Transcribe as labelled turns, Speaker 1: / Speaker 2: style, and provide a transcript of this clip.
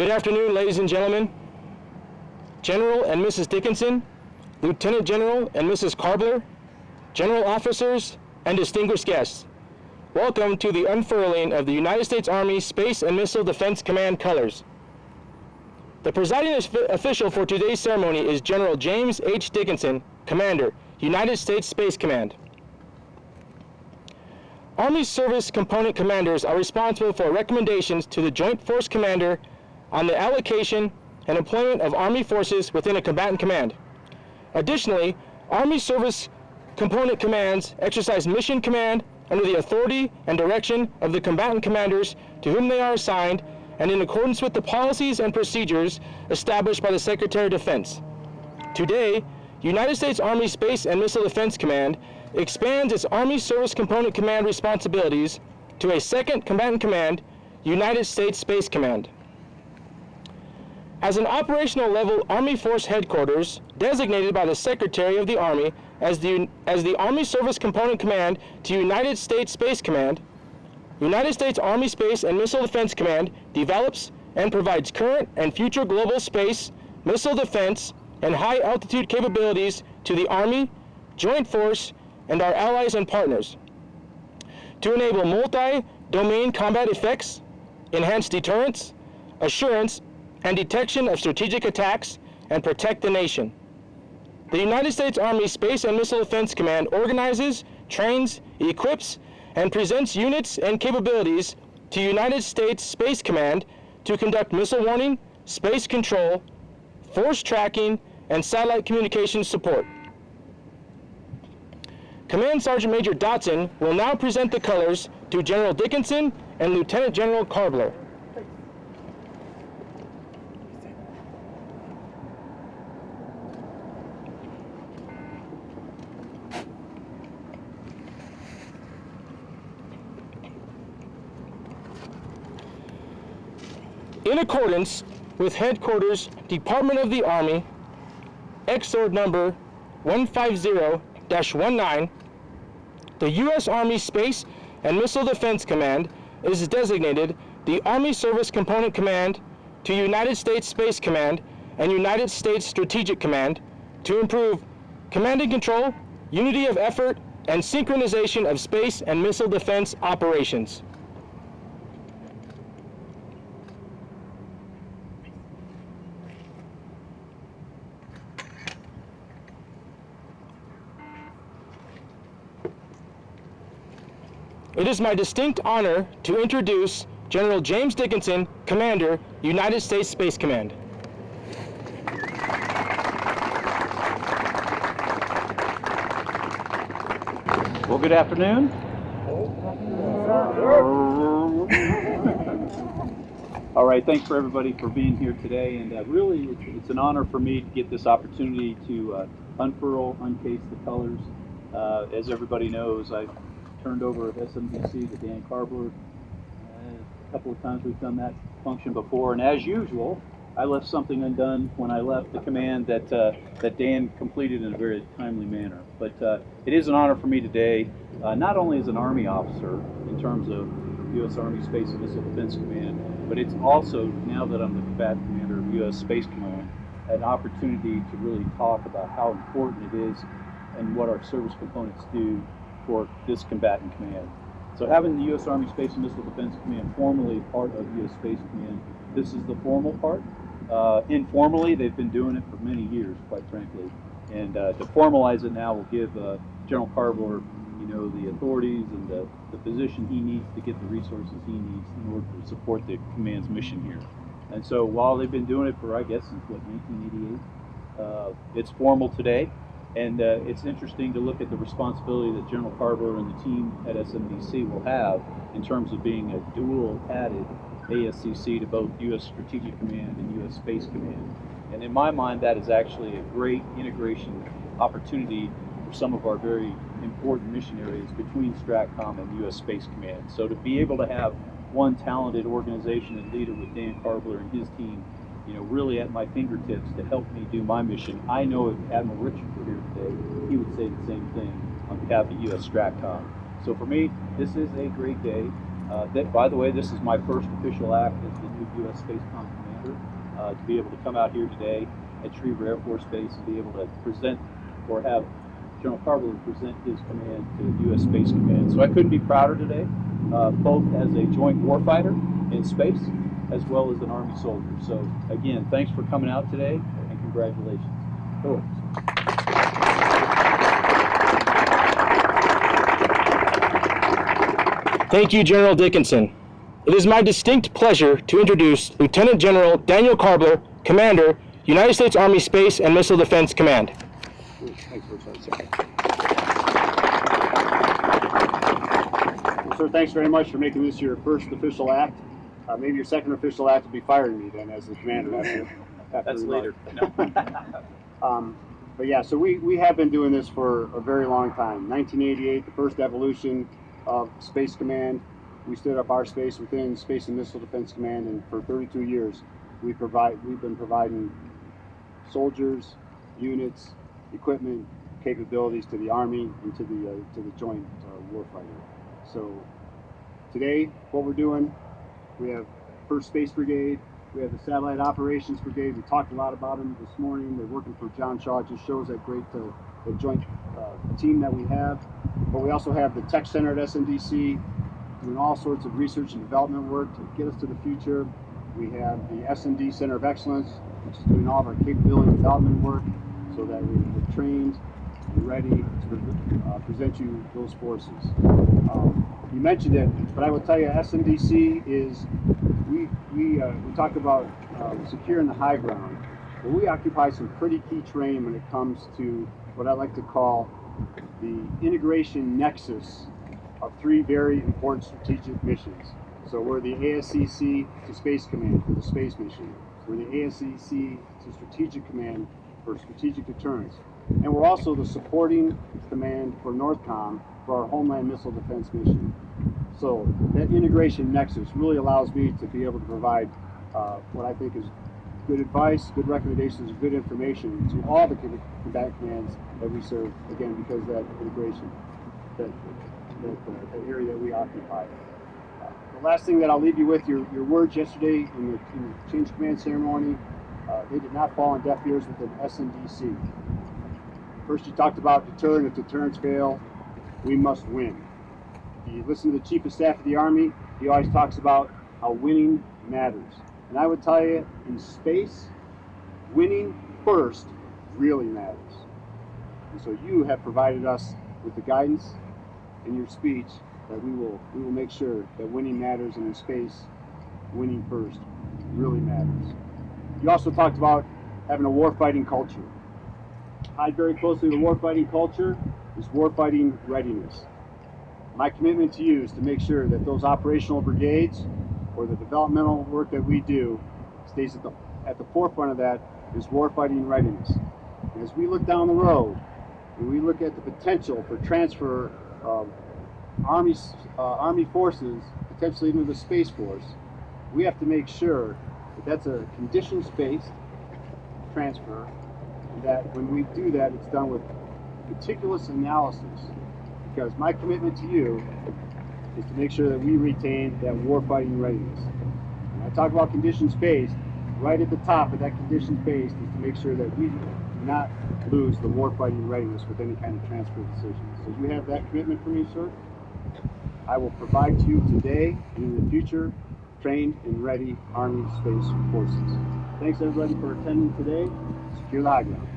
Speaker 1: Good afternoon, ladies and gentlemen. General and Mrs. Dickinson, Lieutenant General and Mrs. Karbler, General Officers, and distinguished guests. Welcome to the unfurling of the United States Army Space and Missile Defense Command colors. The presiding official for today's ceremony is General James H. Dickinson, Commander, United States Space Command. Army Service Component Commanders are responsible for recommendations to the Joint Force Commander on the allocation and employment of Army forces within a combatant command. Additionally, Army Service Component Commands exercise mission command under the authority and direction of the combatant commanders to whom they are assigned and in accordance with the policies and procedures established by the Secretary of Defense. Today, United States Army Space and Missile Defense Command expands its Army Service Component Command responsibilities to a second combatant command, United States Space Command. As an operational level Army Force Headquarters designated by the Secretary of the Army as the Army Service Component Command to United States Space Command, United States Army Space and Missile Defense Command develops and provides current and future global space, missile defense, and high-altitude capabilities to the Army, Joint Force, and our allies and partners to enable multi-domain combat effects, enhance deterrence, assurance, and detection of strategic attacks, and protect the nation. The United States Army Space and Missile Defense Command organizes, trains, equips, and presents units and capabilities to United States Space Command to conduct missile warning, space control, force tracking, and satellite communications support. Command Sergeant Major Dotson will now present the colors to General Dickinson and Lieutenant General Karbler. In accordance with Headquarters Department of the Army, Exord number 150-19, the U.S. Army Space and Missile Defense Command is designated the Army Service Component Command to United States Space Command and United States Strategic Command to improve command and control, unity of effort, and synchronization of space and missile defense operations. It is my distinct honor to introduce General James Dickinson, Commander, United States Space Command.
Speaker 2: Well, good afternoon. All right, thanks for everybody for being here today, and really it's an honor for me to get this opportunity to unfurl, uncase the colors. As everybody knows, I turned over SMDC to Dan Karbler. A couple of times we've done that function before, and as usual, I left something undone when I left the command that Dan completed in a very timely manner. But it is an honor for me today, not only as an Army officer in terms of U.S. Army Space and Missile Defense Command, but it's also, now that I'm the combatant commander of U.S. Space Command, an opportunity to really talk about how important it is and what our service components do for this combatant command. So having the U.S. Army Space and Missile Defense Command formally part of U.S. Space Command, this is the formal part. Informally, they've been doing it for many years, quite frankly. And to formalize it now will give General Karbler, the authorities and the position he needs to get the resources he needs in order to support the command's mission here. And so while they've been doing it for, I guess, since 1988, it's formal today. And it's interesting to look at the responsibility that General Karbler and the team at SMDC will have in terms of being a dual-added ASCC to both U.S. Strategic Command and U.S. Space Command. And in my mind, that is actually a great integration opportunity for some of our very important mission areas between STRATCOM and U.S. Space Command. So to be able to have one talented organization and leader with Dan Karbler and his team, really at my fingertips to help me do my mission. I know if Admiral Richard were here today, he would say the same thing on behalf of U.S. STRATCOM. So for me, this is a great day. By the way, this is my first official act as the new U.S. SPACECOM Command. Chapter, to be able to come out here today at Schriever Air Force Base and be able to present, or have General Karbler present his command to U.S. Space Command. So I couldn't be prouder today, both as a joint warfighter in space, as well as an Army soldier. So again, thanks for coming out today, and congratulations. Cool.
Speaker 1: Thank you, General Dickinson. It is my distinct pleasure to introduce Lieutenant General Daniel Karbler, Commander, United States Army Space and Missile Defense Command.
Speaker 3: Sir, thanks very much for making this your first official act. Maybe your second official act will be firing me then as the commander after
Speaker 2: That's later.
Speaker 3: But yeah, so we have been doing this for a very long time. 1988, the first evolution of Space Command. We stood up our space within Space and Missile Defense Command, and for 32 years we've been providing soldiers, units, equipment, capabilities to the Army and to the joint warfighter. So today, what we're doing, we have 1st Space Brigade, we have the Satellite Operations Brigade. We talked a lot about them this morning. They're working for John Shaw. It just shows that great the joint team that we have. But we also have the Tech Center at SMDC, doing all sorts of research and development work to get us to the future. We have the SMD Center of Excellence, which is doing all of our capability development work so that we're trained and ready to present you those forces. You mentioned it, but I will tell you, SMDC is, we talk about securing the high ground, but we occupy some pretty key terrain when it comes to what I like to call the integration nexus of 3 very important strategic missions. So we're the ASCC to Space Command for the space mission. We're the ASCC to Strategic Command for strategic deterrence. And we're also the supporting command for NORTHCOM for our Homeland Missile Defense mission. So that integration nexus really allows me to be able to provide what I think is good advice, good recommendations, good information to all the combatant commands that we serve, again, because of that integration, that area that we occupy. The last thing that I'll leave you with, your words yesterday in the change of command ceremony, they did not fall on deaf ears within SMDC. First, you talked about deterrent. If deterrents fail, we must win. If you listen to the Chief of Staff of the Army, he always talks about how winning matters. And I would tell you, in space, winning first really matters. And so you have provided us with the guidance in your speech that we will make sure that winning matters, and in space, winning first really matters. You also talked about having a warfighting culture. Tied very closely to warfighting culture is warfighting readiness. My commitment to you is to make sure that those operational brigades or the developmental work that we do stays at the forefront of that is warfighting readiness. And as we look down the road and we look at the potential for transfer of Army forces potentially into the Space Force, we have to make sure that that's a conditions-based transfer, and that when we do that, it's done with meticulous analysis, because my commitment to you is to make sure that we retain that warfighting readiness. And I talk about conditions-based, right at the top of that conditions-based is to make sure that we do not lose the warfighting readiness with any kind of transfer decision. So you have that commitment from me, sir. I will provide to you today and in the future trained and ready Army Space Forces. Thanks everybody for attending today. Secure the high ground.